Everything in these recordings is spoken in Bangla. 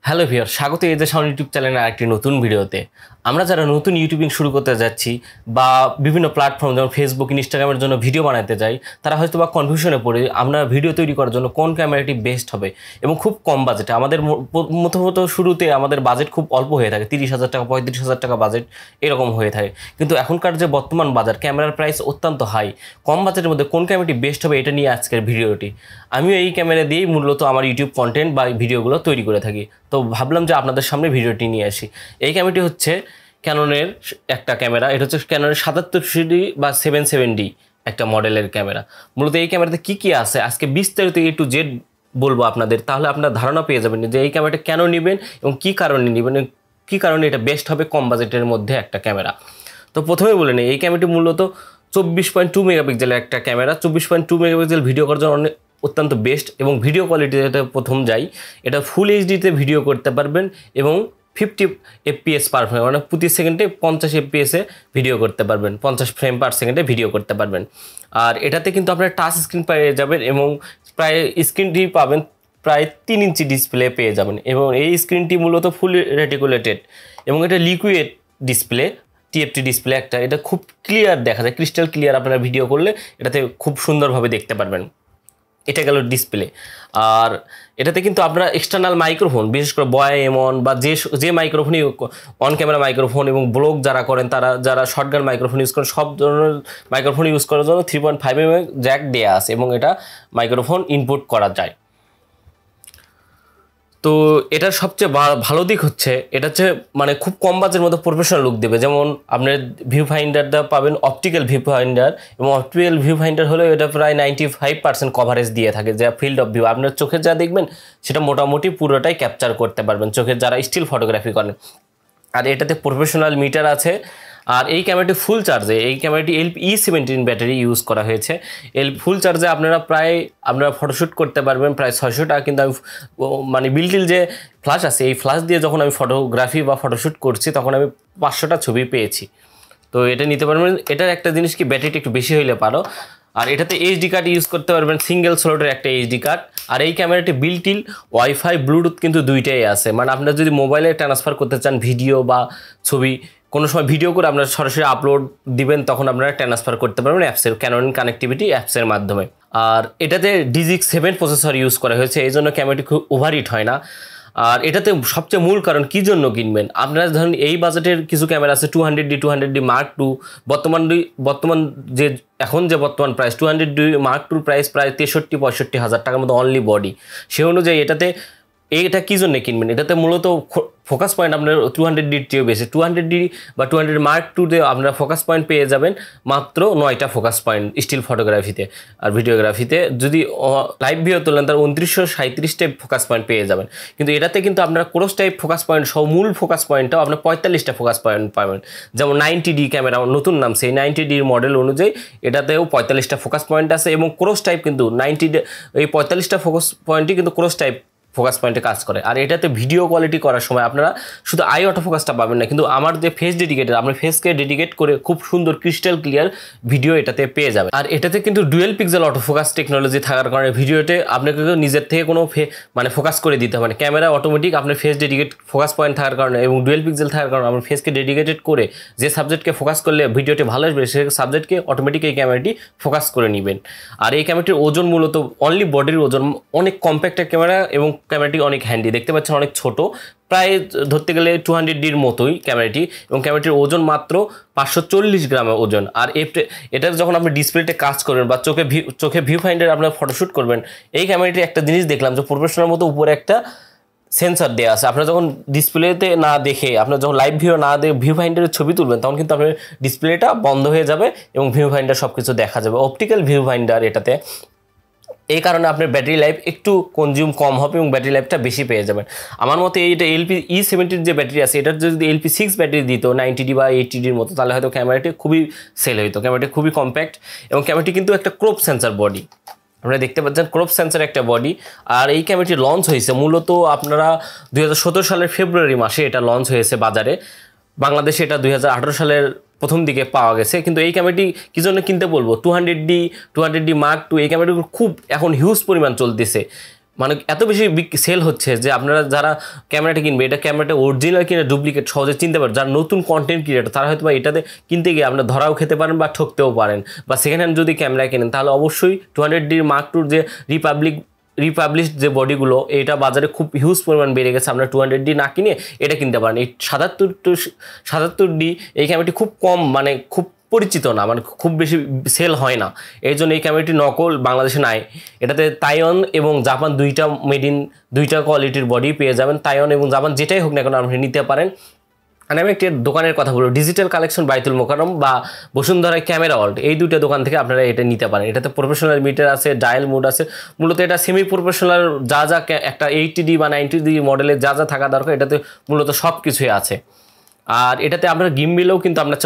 হ্যালো ভিউয়ার, স্বাগত এই যে সাউন্ড ইউটিউব চ্যানেলের আরেকটি নতুন ভিডিওতে। আমরা যারা নতুন ইউটিউবিং শুরু করতে যাচ্ছি বা বিভিন্ন প্ল্যাটফর্ম যেমন ফেসবুক, ইনস্টাগ্রামের জন্য ভিডিও বানাতে যাই, তারা হয়তো বা কনফিউশনে পড়ে আমরা ভিডিও তৈরি করার জন্য কোন ক্যামেরাটি বেস্ট হবে এবং খুব কম বাজেটে। আমাদের প্রথমত শুরুতে আমাদের বাজেট খুব অল্প হয়ে থাকে, 30,000 টাকা 35,000 টাকা বাজেট এরকম হয়ে থাকে। কিন্তু এখনকার যে বর্তমান বাজার, ক্যামেরার প্রাইস অত্যন্ত হাই। কম বাজেটের মধ্যে কোন ক্যামেরাটি বেস্ট হবে এটা নিয়ে আজকের ভিডিওটি। আমিও এই ক্যামেরা দিয়েই মূলত আমার ইউটিউব কন্টেন্ট বা ভিডিওগুলো তৈরি করে থাকি, তো ভাবলাম যে আপনাদের সামনে ভিডিওটি নিয়ে আসি। এই ক্যামেরাটি হচ্ছে ক্যাননের একটা ক্যামেরা। এটা হচ্ছে ক্যাননের 77D বা 77D একটা মডেলের ক্যামেরা। মূলত এই ক্যামেরাতে কী আছে আজকে বিস্তারিত A to Z বলবো আপনাদের, তাহলে আপনার ধারণা পেয়ে যাবেন যে এই ক্যামেরাটা কেন নেবেন এবং কী কারণে নেবেন, কী কারণে এটা বেস্ট হবে কম বাজেটের মধ্যে একটা ক্যামেরা। তো প্রথমে বলে নিই, এই ক্যামেরাটি মূলত 24.2 মেগাপিক্সেলের একটা ক্যামেরা। 24.2 মেগাপিক্সেল ভিডিও করার জন্য অত্যন্ত বেস্ট এবং ভিডিও কোয়ালিটিতে প্রথম যাই, এটা ফুল এইচডিতে ভিডিও করতে পারবেন এবং 50 FPS পার ফ্রেম, মানে প্রতি সেকেন্ডে 50 FPS ভিডিও করতে পারবেন, 50 ফ্রেম পার সেকেন্ডে ভিডিও করতে পারবেন। আর এটাতে কিন্তু আপনারা টাচ স্ক্রিন পেয়ে যাবেন এবং প্রায় স্ক্রিনটি পাবেন প্রায় 3 ইঞ্চি ডিসপ্লে পেয়ে যাবেন এবং এই স্ক্রিনটি মূলত ফুল রেটিকুলেটেড এবং এটা লিকুইড ডিসপ্লে, TFT ডিসপ্লে একটা। এটা খুব ক্লিয়ার দেখা যায়, ক্রিস্টাল ক্লিয়ার। আপনারা ভিডিও করলে এটাতে খুব সুন্দরভাবে দেখতে পারবেন। এটা গেল ডিসপ্লে। আর এটাতে কিন্তু আপনারা এক্সটার্নাল মাইক্রোফোন, বিশেষ করে M1 বা যে মাইক্রোফোনই অন ক্যামেরা মাইক্রোফোন এবং ব্লগ যারা করেন, তারা যারা শর্টগান মাইক্রোফোন ইউজ করেন, সব ধরনের মাইক্রোফোন ইউজ করার জন্য 3.5mm জ্যাক দেওয়া আছে এবং এটা মাইক্রোফোন ইনপুট করা যায়। তো এটার সবচেয়ে ভালো দিক হচ্ছে এটা হচ্ছে মানে খুব কম বাজেটের মধ্যে প্রফেশনাল লুক দেবে। যেমন আপনার ভিউ ফাইন্ডারটা পাবেন অপটিক্যাল ভিউ ফাইন্ডার, এবং অপটিক্যাল ভিউ ফাইন্ডার হলেও এটা প্রায় 95% কভারেজ দিয়ে থাকে, যা ফিল্ড অফ ভিউ আপনার চোখে যা দেখবেন সেটা মোটামুটি পুরোটাই ক্যাপচার করতে পারবেন চোখের যারা স্টিল ফটোগ্রাফি করেন। আর এটাতে প্রফেশনাল মিটার আছে। আর এই ক্যামেরাটি ফুল চার্জে, এই ক্যামেরাটি E17 ব্যাটারি ইউজ করা হয়েছে। ফুল চার্জে আপনারা ফটোশ্যুট করতে পারবেন প্রায় 600 টাকা। কিন্তু আমি মানে বিল্টিল যে ফ্ল্যাশ আছে, এই ফ্ল্যাশ দিয়ে যখন আমি ফটোগ্রাফি বা ফটোশ্যুট করছি তখন আমি 500টা ছবি পেয়েছি। তো এটা নিতে পারবেন। এটার একটা জিনিস কি, ব্যাটারিটা একটু বেশি হইলে পারো। আর এটাতে এইচডি কার্ড ইউজ করতে পারবেন, সিঙ্গেল স্লটের একটা এইচডি কার্ড। আর এই ক্যামেরাটি বিল্টিল ওয়াইফাই ব্লুটুথ কিন্তু দুইটাই আছে। মানে আপনারা যদি মোবাইলে ট্রান্সফার করতে চান ভিডিও বা ছবি, কোনো সময় ভিডিও করে আপনারা সরাসরি আপলোড দিবেন, তখন আপনারা ট্রান্সফার করতে পারবেন অ্যাপসের, ক্যানন কানেক্টিভিটি অ্যাপসের মাধ্যমে। আর এটাতে DX7 প্রসেসর ইউজ করা হয়েছে, এই জন্য ক্যামেরাটি খুব ওভারহিট হয় না। আর এটাতে সবচেয়ে মূল কারণ কী জন্য কিনবেন, আপনারা ধরেন এই বাজেটের কিছু ক্যামেরা আছে 200D Mark II, বর্তমান যে এখন যে বর্তমান price 200D Mark II price প্রায় 63-65 হাজার টাকার মতো অনলি বডি। সে অনুযায়ী এটা কী জন্য কিনবেন, এটাতে মূলত ফোকাস পয়েন্ট আপনার 200Dর চেয়েও বেশি। 200D বা 200 Mark II-তে আপনারা ফোকাস পয়েন্ট পেয়ে যাবেন মাত্র 9টা ফোকাস পয়েন্ট স্টিল ফটোগ্রাফিতে। আর ভিডিওগ্রাফিতে যদি লাইভ ভিডিও তোলেন তার 2937টা ফোকাস পয়েন্ট পেয়ে যাবেন। কিন্তু এটাতে কিন্তু আপনারা ক্রস টাইপ ফোকাস পয়েন্ট সহ মূল ফোকাস পয়েন্টটাও আপনার 45টা ফোকাস পয়েন্ট পাবেন। যেমন 90D ক্যামেরা নতুন নাম, সেই 90Dর মডেল অনুযায়ী এটাতেও 45টা ফোকাস পয়েন্ট আছে এবং ক্রস টাইপ কিন্তু 90D, এই 45টা ফোকাস পয়েন্টই কিন্তু ক্রস টাইপ ফোকাস পয়েন্টে কাজ করে। আর এটাতে ভিডিও কোয়ালিটি করার সময় আপনারা শুধু আই অটো ফোকাসটা পাবেন না, কিন্তু আমার যে ফেস ডেডিকেটেড, আপনার ফেসকে ডেডিকেট করে খুব সুন্দর ক্রিস্টাল ক্লিয়ার ভিডিও এটাতে পেয়ে যাবেন। আর এটাতে কিন্তু dual pixel auto focus technology থাকার কারণে ভিডিওতে আপনাকে নিজের থেকে কোনো মানে ফোকাস করে দিতে হবে না। ক্যামেরা অটোমেটিক আপনার ফেস ডেডিকেট ফোকাস পয়েন্ট থাকার কারণে এবং ডুয়েল পিক্সেল থাকার কারণে আপনার ফেসকে ডেডিকেটেড করে যে সাবজেক্টকে ফোকাস করলে ভিডিওটি ভালো আসবে সেই সাবজেক্টকে অটোমেটিক এই ক্যামেরাটি ফোকাস করে নেবেন। আর এই ক্যামেরাটির ওজন মূলত অনলি বডির ওজন, অনেক কম্প্যাক্ট ক্যামেরা এবং ক্যামেরাটি অনেক হ্যান্ডি, দেখতে পাচ্ছেন অনেক ছোট, প্রায় ধরতে গেলে 200Dর মতোই ক্যামেরাটি, এবং ক্যামেরাটির ওজন মাত্র 540 গ্রামের ওজন। আর এটার যখন আপনি ডিসপ্লেতে কাজ করবেন বা চোখে ভিউ ফাইন্ডার আপনার ফটোশ্যুট করবেন, এই ক্যামেরাটি একটা জিনিস দেখলাম যে প্রফেশনাল মতো উপরে একটা সেন্সর দেওয়া আছে। আপনারা যখন ডিসপ্লেতে না দেখে, আপনার যখন লাইভ ভিউ না দেখে ভিউ ফাইন্ডারের ছবি তুলবেন, তখন কিন্তু আপনার ডিসপ্লেটা বন্ধ হয়ে যাবে এবং ভিউ ফাইন্ডার সব কিছু দেখা যাবে। অপটিক্যাল ভিউ ফাইন্ডার এটাতে, এই কারণে আপনার ব্যাটারি লাইফ একটু কনজিউম কম হবে এবং ব্যাটারি লাইফটা বেশি পেয়ে যাবেন। আমার মতে এইটা E17 যে ব্যাটারি আছে, এটার যদি LP6 ব্যাটারি দিত 90D বা 80Dর মতো, তাহলে হয়তো ক্যামেরাটি খুবই সেল হইতো। ক্যামেরাটি খুবই কম্প্যাক্ট এবং ক্যামেরাটি কিন্তু একটা ক্রপ সেন্সর বডি, আপনারা দেখতে পাচ্ছেন ক্রপ সেন্সর একটা বডি। আর এই ক্যামেরাটি লঞ্চ হয়েছে মূলত আপনারা 2017 সালের ফেব্রুয়ারি মাসে এটা লঞ্চ হয়েছে বাজারে। বাংলাদেশে এটা 2018 সালের প্রথম দিকে পাওয়া গেছে। কিন্তু এই ক্যামেরাটি কী জন্য কিনতে বলবো, 200D Mark II এই ক্যামেরাটি খুব এখন হিউজ পরিমাণ চলতেছে। মানে এত বেশি সেল হচ্ছে যে আপনারা যারা ক্যামেরাটা কিনবে, এটা ক্যামেরাটা অরিজিনাল কিনা ডুপ্লিকেট সহজে চিনতে পারেন। যারা নতুন কন্টেন্ট ক্রিয়েটর তারা হয়তো বা এটাতে কিনতে গিয়ে আপনারা ধরাও খেতে পারেন বা ঠকতেও পারেন। বা সেকেন্ড হ্যান্ড যদি ক্যামেরা কেনেন তাহলে অবশ্যই 200D Mark II যে রিপাবলিশড যে বডিগুলো, এটা বাজারে খুব হিউজ পরিমাণ বেড়ে গেছে। আপনারা 200D না কিনে এটা কিনতে পারেন। এই 77D এই ক্যামেরাটি খুব কম, মানে খুব পরিচিত না, মানে খুব বেশি সেল হয় না। এই জন্য এই ক্যামেরাটি নকল বাংলাদেশে নাই। এটাতে তাইওয়ান এবং জাপান দুইটা কোয়ালিটির বডি পেয়ে যাবেন। তাইওয়ান এবং জাপান যেটাই হোক না কেন আপনি নিতে পারেন। আর আমি একটি দোকানের কথা বলবো, ডিজিটাল কালেকশন বাইতুল মোকাররম বা বসুন্ধরা ক্যামেরা ওয়ার্ল্ড, এই দুইটা দোকান থেকে আপনারা এটা নিতে পারেন। এটাতে প্রফেশনাল মিটার আছে, ডায়াল মোড আছে। মূলত এটা সেমি প্রফেশনাল যা একটা 80D বা 90D মডেলের যা থাকা দরকার এটাতে মূলত সব কিছুই আছে। আর এটাতে আপনার গিম্বেলেও কিন্তু আপনার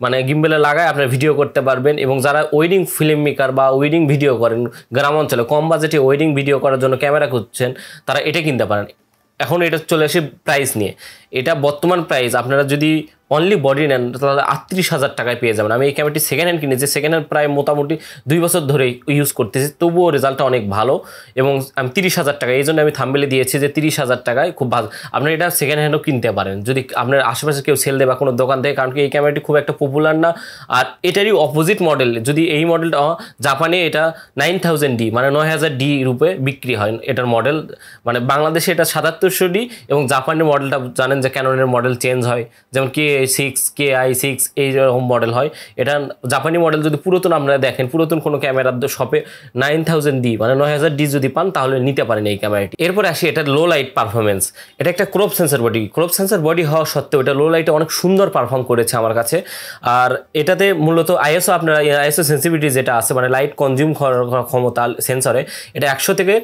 মানে গিম্বেলে লাগায় আপনার ভিডিও করতে পারবেন। এবং যারা ওয়েডিং ফিল্ম মেকার বা ওয়েডিং ভিডিও করেন, গ্রাম অঞ্চলে কম বাজেটে ওয়েডিং ভিডিও করার জন্য ক্যামেরা খুঁজছেন, তারা এটা কিনতে পারেন। এখন এটা চলে আসে প্রাইস নিয়ে। এটা বর্তমান প্রাইস আপনারা যদি অনলি বডি নেন তাহলে 38,000 টাকায় পেয়ে যাবেন। আমি এই ক্যামেরাটি সেকেন্ড হ্যান্ড কিনেছি, সেকেন্ড হ্যান্ড প্রায় মোটামুটি 2 বছর ধরে ইউজ করতেছি, তবুও রেজাল্টটা অনেক ভালো। এবং আমি 30,000 টাকা, এই জন্য আমি থাম্বনেলে দিয়েছি যে 30,000 টাকায় খুব ভালো। আপনারা এটা সেকেন্ড হ্যান্ডও কিনতে পারেন যদি আপনার আশেপাশে কেউ সেল দেয় বা কোনো দোকান থেকে, কারণ কি এই ক্যামেরাটি খুব একটা পপুলার না। আর এটারই অপোজিট মডেল, যদি এই মডেলটা জাপানে এটা 9000D মানে 9000D রূপে বিক্রি হয় এটার মডেল। মানে বাংলাদেশে এটা 7700D এবং জাপানের মডেলটা জানেন যে ক্যাননের মডেল চেঞ্জ হয়, যেমন K6 KI6 এইরকম মডেল হয়। এটা জাপানি মডেল যদি পুরাতন আপনারা দেখেন, পুরাতন কোনো ক্যামেরার শপে 9000D মানে 9000D যদি পান তাহলে নিতে পারেন এই ক্যামেরাটি। এরপরে আসি এটার লো লাইট পারফরমেন্স। এটা একটা ক্রপ সেন্সর বডি হওয়া সত্ত্বেও এটা লো লাইটে অনেক সুন্দর পারফর্ম করেছে আমার কাছে। আর এটাতে মূলত আইএসও আপনারা আইএসও সেন্সিটিভিটি যেটা আছে, মানে লাইট কনজিউম ক্ষমতা সেন্সরে, এটা 100 থেকে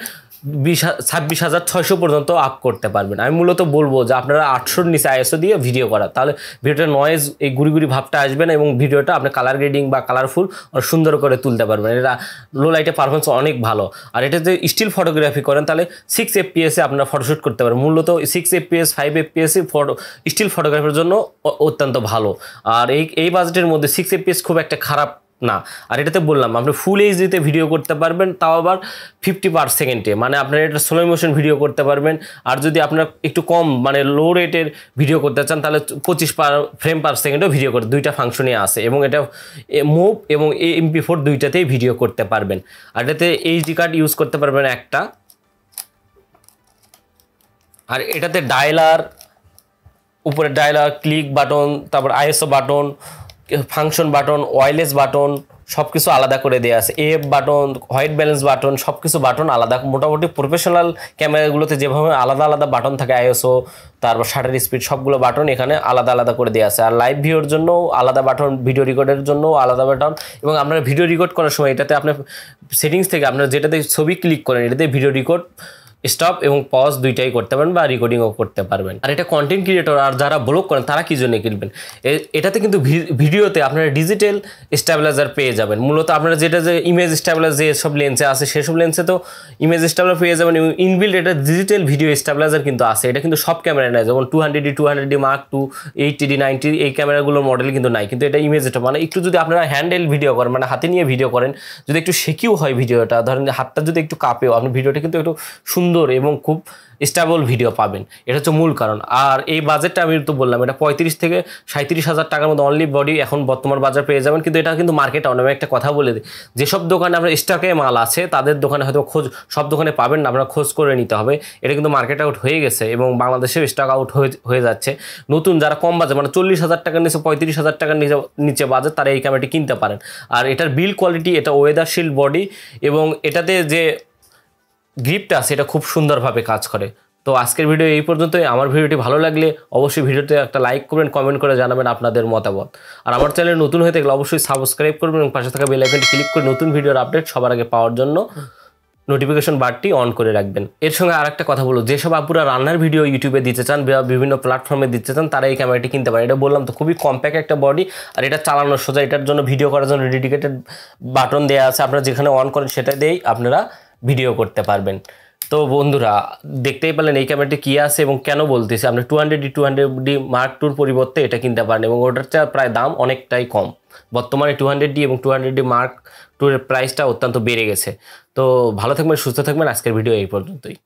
26,600 পর্যন্ত আপ করতে পারবেন। আমি মূলত বলবো যে আপনারা 800-র নিচে আইএসও দিয়ে ভিডিও করা, তাহলে ভিডিওটা নয়েজ এই গুড়ি ভাবটা আসবে না এবং ভিডিওটা আপনি কালার গ্রেডিং বা কালারফুল সুন্দর করে তুলতে পারবেন। এটা লো লাইটে পারফরমেন্স অনেক ভালো। আর এটা যদি স্টিল ফটোগ্রাফি করেন তাহলে 6 FPS আপনারা ফটোশ্যুট করতে পারেন। মূলত 6 FPS 5 FPS স্টিল ফটোগ্রাফির জন্য অত্যন্ত ভালো। আর এই বাজেটের মধ্যে 6 FPS খুব একটা খারাপ না। আর এটাতে বললাম আপনি ফুল এইচডিতে ভিডিও করতে পারবেন, তাও আবার 50/সেকেন্ডে, মানে আপনার এটা স্লো মোশন ভিডিও করতে পারবেন। আর যদি আপনার একটু কম মানে লো রেটের ভিডিও করতে চান তাহলে 25 ফ্রেম/সেকেন্ডও ভিডিও করতে, দুইটা ফাংশনই আছে। এবং এটা মুভ এবং MP4 দুইটাতেই ভিডিও করতে পারবেন। আর এটাতে এইচডি কার্ড ইউজ করতে পারবেন একটা। আর এটাতে ডায়ালার, উপরে ডায়ালার, ক্লিক বাটন, তারপর ISO button, function button, wireless button সব কিছু আলাদা করে দেওয়া আছে। F button, white balance button, সব কিছু বাটন আলাদা। মোটামুটি প্রফেশনাল ক্যামেরাগুলোতে যেভাবে আলাদা আলাদা বাটন থাকে, আইএসও, তারপর শাটার স্পিড, সবগুলো বাটন এখানে আলাদা আলাদা করে দেওয়া আছে। আর লাইভ ভিডিওর জন্য আলাদা বাটন, ভিডিও রেকর্ডের জন্য আলাদা বাটন। এবং আপনারা ভিডিও রেকর্ড করার সময় এটাতে আপনার সেটিংস থেকে আপনারা যেটাতে ছবি ক্লিক করেন এটাতে ভিডিও রেকর্ড, স্টপ এবং পজ দুইটাই করতে পারবেন বা রেকর্ডিংও করতে পারবেন। আর এটা কন্টেন্ট ক্রিয়েটর আর যারা ব্লগ করেন তারা কি জন্য কিনবেন, এটাতে কিন্তু ভিডিওতে আপনারা ডিজিটাল স্টেবিলাইজার পেয়ে যাবেন। মূলত আপনারা যেটা যে ইমেজ স্টেবিলাইজার যেসব লেন্সে আছে সেসব লেন্সে তো ইমেজ স্টেবিলাইজার পেয়ে যাবেন এবং ইনবিল্ট এটা ডিজিটাল ভিডিও স্টেবিলাইজার কিন্তু আছে। এটা কিন্তু সব ক্যামেরায় নাই, যেমন 200D Mark II 80D 90 এই ক্যামেরাগুলোর মডেল কিন্তু নাই। কিন্তু এটা ইমেজটা মানে একটু যদি আপনারা হ্যান্ডেল ভিডিও করেন, মানে হাতে নিয়ে ভিডিও করেন, যদি একটু শেকিও হয় ভিডিওটা, ধরেন হাতটা যদি একটু কাঁপেও, আপনি ভিডিওটা কিন্তু একটু সুন্দর এবং খুব স্টেবল ভিডিও পাবেন। এটা হচ্ছে মূল কারণ। আর এই বাজেটটা আমি তো বললাম এটা 35 থেকে 37,000 টাকার মধ্যে অনলি বডি এখন বর্তমান বাজার পেয়ে যাবেন। কিন্তু এটা কিন্তু মার্কেট আউট। আমি একটা কথা বলে দিই, যেসব দোকানে আপনার স্টকে মাল আছে তাদের দোকানে হয়তো সব দোকানে পাবেন না, আপনারা খোঁজ করে নিতে হবে। এটা কিন্তু মার্কেট আউট হয়ে গেছে এবং বাংলাদেশের স্টক আউট হয়ে যাচ্ছে। নতুন যারা কম বাজেট মানে 40,000 টাকার নিচে, 35,000 টাকার নিচে বাজেট, তারা এই ক্যামেরাটি কিনতে পারেন। আর এটার বিল্ড কোয়ালিটি, এটা ওয়েদার শিল্ড বডি এবং এটাতে যে গ্রিপটা আছে এটা খুব সুন্দরভাবে কাজ করে। তো আজকের ভিডিও এই পর্যন্তই। আমার ভিডিওটি ভালো লাগলে অবশ্যই ভিডিওতে একটা লাইক করবেন, কমেন্ট করে জানাবেন আপনাদের মতামত। আর আমার চ্যানেল নতুন হয়ে থাকলে অবশ্যই সাবস্ক্রাইব করবেন এবং পাশে থাকা বেল আইকনটি ক্লিক করে নতুন ভিডিওর আপডেট সবার আগে পাওয়ার জন্য নোটিফিকেশন বারটি অন করে রাখবেন। এর সঙ্গে আরেকটা কথা বলবো, যেসব আপুরা রান্নার ভিডিও ইউটিউবে দিতে চান বা বিভিন্ন প্ল্যাটফর্মে দিতে চান তারা এই ক্যামেরাটি কিনতে পারেন। এটা বললাম তো খুবই কম্প্যাক্ট একটা বডি আর এটা চালানো সোজা। এটার জন্য ভিডিও করার জন্য ডেডিকেটেড বাটন দেওয়া আছে, আপনারা যেখানে অন করেন সেটা দিয়েই আপনারা ভিডিও করতে পারবেন। তো বন্ধুরা দেখতেই পেলেন এই ক্যামেরাটি কী আছে এবং কেন বলতেছি, আপনি 200D মার্ক টুর পরিবর্তে এটা কিনতে পারেন এবং ওটার চেয়ে প্রায় দাম অনেকটাই কম। বর্তমানে 200D এবং 200D মার্ক টুরের প্রাইসটা অত্যন্ত বেড়ে গেছে। তো ভালো থাকবেন, সুস্থ থাকবেন, আজকের ভিডিও এই পর্যন্তই।